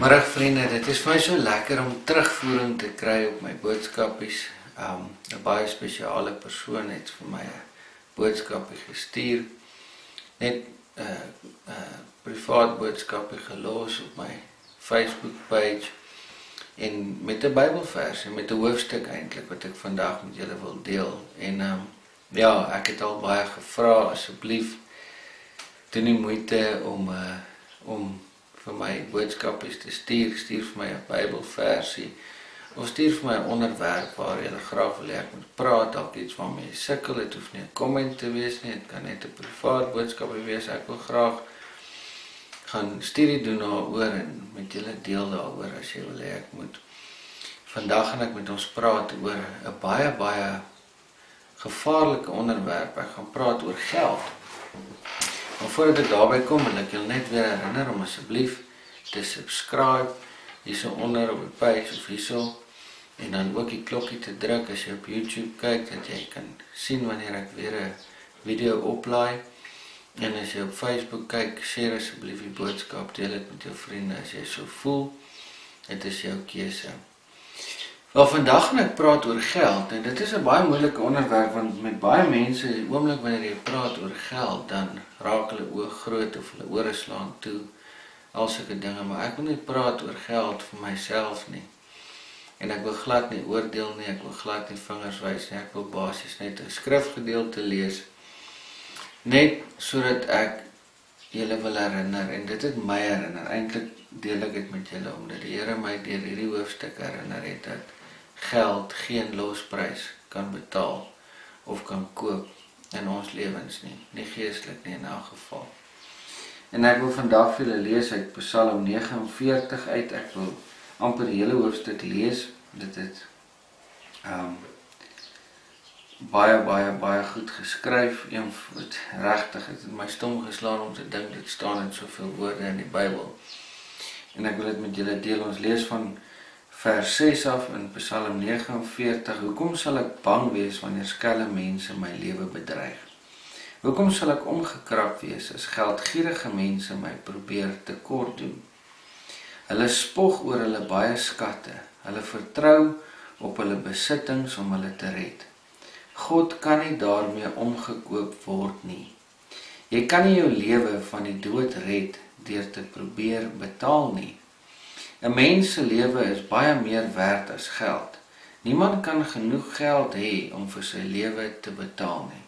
Middag vriende, dit is vir my so lekker om terugvoering te kry op my boodskapies. 'n Baie spesiale persoon het vir my 'n boodskapie gestuur. Net 'n privaat boodskapie gelos op my Facebook page en met 'n Bybelvers en met 'n hoofstuk eintlik wat ek vandag met julle wil deel. En ja, ek het al baie gevra, asseblief doen die moeite om vir my boodskapies te stuur vir my 'n Bybelversie, of stuur vir my 'n onderwerp waar jy graag wil hê ek moet praat, dalk iets waarmee jy sukkel, dit hoef nie 'n comment te wees nie, dit kan net 'n privaat boodskapie wees, ek wil graag gaan studie doen daaroor en met julle deel daaroor as jy wil hê ek moet. Vandag gaan ek met ons praat oor 'n baie gevaarlike onderwerp. Ek gaan praat oor geld. Maar voordat ek daarby kom, wil ek julle net weer herinner om asseblief te subscribe hierso onder op die page of hierso, en dan ook die klokkie te druk as jy op YouTube kyk, dat jy kan sien wanneer ek weer 'n video oplaai. En as jy op Facebook kyk, share asseblief die boodskap, deel dit met jou vriende as jy so voel. Dit is jou keuse. Wel, vandag gaan ek praat oor geld, en dit is 'n baie moeilike onderwerp, want met baie mense, die oomblik wanneer jy praat oor geld, dan raak hulle oë groot of hulle ore slaan toe, al sulke dinge, maar ek wil nie praat oor geld vir myself nie. En ek wil glad nie oordeel nie, ek wil glad nie vingers wys nie, ek wil basies net 'n skrifgedeelte lees, net sodat ek julle wil herinner, en dit het my herinner, eintlik deel ek dit met julle, omdat die Here my deur hierdie hoofstuk herinner het, dat geld geen losprys kan betaal, of kan koop in ons lewens nie geestelik nie in elk geval. En ek wil vandag vir julle lees uit Psalm 49 uit, ek wil amper die hele hoofstuk lees, dit het baie goed geskryf, regtig, het my stom geslaan om te dink, dit staan in soveel woorde in die Bybel. En ek wil dit met julle deel. Ons lees van vers 6 af in Psalm 49. Hoekom sal ek bang wees wanneer skelm mense my lewe bedreig? Hoekom sal ek omgekrap wees as geldgierige mense my probeer tekort doen? Hulle spog oor hulle baie skatte, hulle vertrou op hulle besittings om hulle te red. God kan nie daarmee omgekoop word nie. Jy kan nie jou lewe van die dood red deur te probeer betaal nie. 'n Mens se lewe is baie meer werd as geld. Niemand kan genoeg geld hê om vir sy lewe te betaal nie.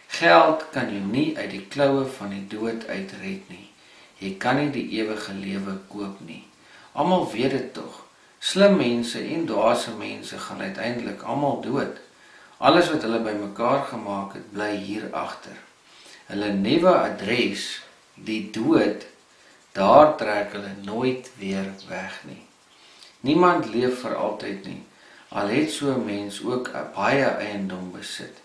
Geld kan jou nie uit die kloue van die dood uitred nie. Jy kan nie die ewige lewe koop nie. Almal weet dit tog. Slim mense en dwaase mense gaan uiteindelik almal dood. Alles wat hulle bymekaar gemaak het, bly hier agter. Hulle nuwe adres, die dood, daar trek hulle nooit weer weg nie. Niemand leef vir altyd nie, al het so 'n mens ook 'n baie eiendom besit.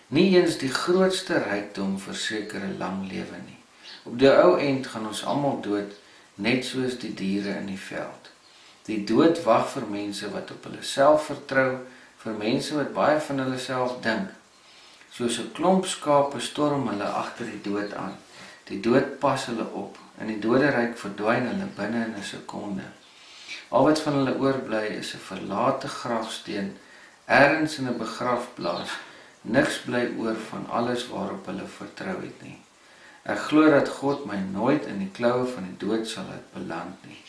Nie eens die grootste rykdom verseker 'n lang lewe nie. Op die ou end gaan ons almal dood, net soos die diere in die veld. Die dood wag vir mense wat op hulle self vertrou, vir mense wat baie van hulle self dink. Soos 'n klomp skape storm hulle agter die dood aan. Die dood pas hulle op, en die doderyk verdwyn hulle binne in 'n sekonde. Al wat van hulle oorbly is 'n verlate grafsteen, ergens in 'n begrafplaas. Niks bly oor van alles waarop hulle vertrou het nie. Ek glo dat God my nooit in die kloue van die dood sal laat beland nie.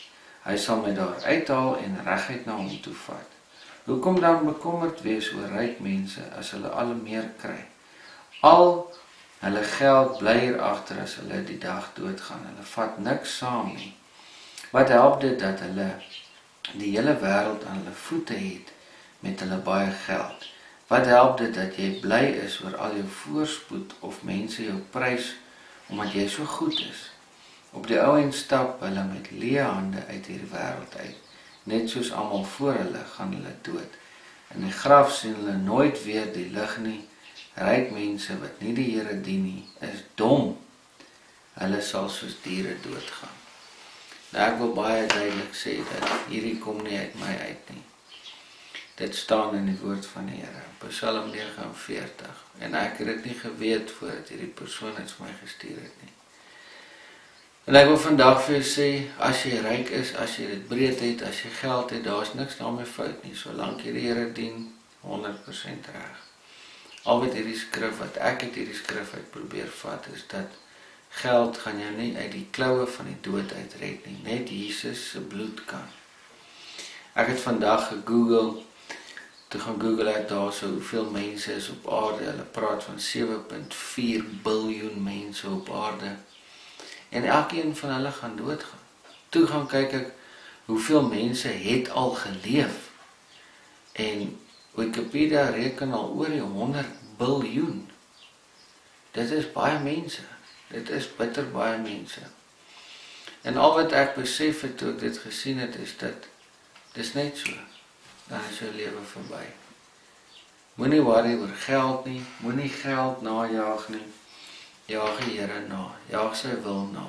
Hy sal my daar uithaal en reguit na hom toe vat. Hoekom dan bekommerd wees oor ryk mense as hulle al meer kry? Al hulle geld bly hier agter as hulle die dag doodgaan. Hulle vat niks saam nie. Wat help dit dat hulle die hele wêreld aan hulle voete het met hulle baie geld? Wat help dit dat jy bly is oor al jou voorspoed of mense jou prys omdat jy so goed is? Op die ou end stap hulle met leë hande uit hierdie wêreld uit. Net soos almal voor hulle gaan hulle dood. In die graf sien hulle nooit weer die lig nie. Ryk mense wat nie die Here dien nie, is dom. Hulle sal soos diere doodgaan. Nou, ek wil baie duidelik sê dat hierdie kom nie uit my uit nie. Dit staan in die woord van die Here, Psalm 49. En ek het dit nie geweet voordat hierdie persoon het vir my gestuur het nie. En ek wil vandag vir jou sê, as jy ryk is, as jy dit breed het, as jy geld het, daar is niks daarmee fout nie, solank jy die Here dien, 100% reg. Al wat hierdie skrif, wat ek het hierdie skrif uit probeer vat, is dat geld gaan jou nie uit die kloue van die dood uitred nie, net Jesus se bloed kan. Ek het vandag gegoogel, toe gaan Google ek daar so hoeveel mense is op aarde, hulle praat van 7.4 biljoen mense op aarde, en elkeen van hulle gaan doodgaan. Toe gaan kyk ek, hoeveel mense het al geleef, en Wikipedia reken al oor die 100 biljoen. Dit is baie mense, dit is bitter baie mense. En al wat ek besef het toe ek dit gesien het, is dat, dis net so, dan is jou lewe verby. Moenie worry oor geld nie, moenie geld najaag nie, jaag die Here na, jaag sy wil na.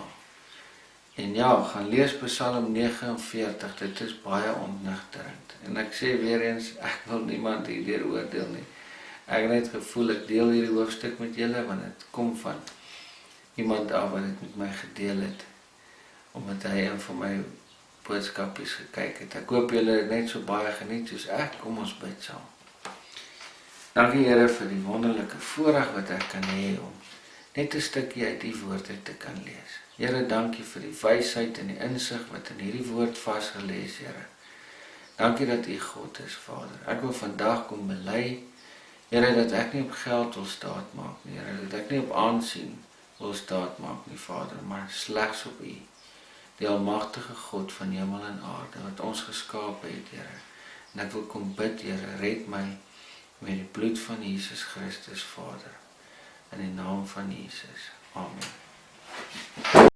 En ja, gaan lees Psalm 49, dit is baie ontnigterend. En ek sê weer eens, ek wil niemand hierdeur oordeel nie. Ek het net gevoel, ek deel hierdie hoofstuk met julle, want het kom van iemand af wat het met my gedeel het, omdat hy een van my boodskapies gekyk het. Ek hoop julle het net so baie geniet soos ek, kom ons bid saam. Dankie Here vir die wonderlike voorreg wat ek kan hê om net 'n stukkie uit die woord uit te kan lees. Here, dankie vir die wysheid en die insig wat in hierdie woord vasgelê is, Here. Dankie dat U God is, Vader. Ek wil vandag kom bely, Here, dat ek nie op geld wil staat maak nie, Here, dat ek nie op aansien wil staat maak nie, Vader, maar slegs op U, die almagtige God van hemel en aarde, wat ons geskape het, Here. En ek wil kom bid, Here, red my met die bloed van Jesus Christus, Vader, in die naam van Jesus. Amen.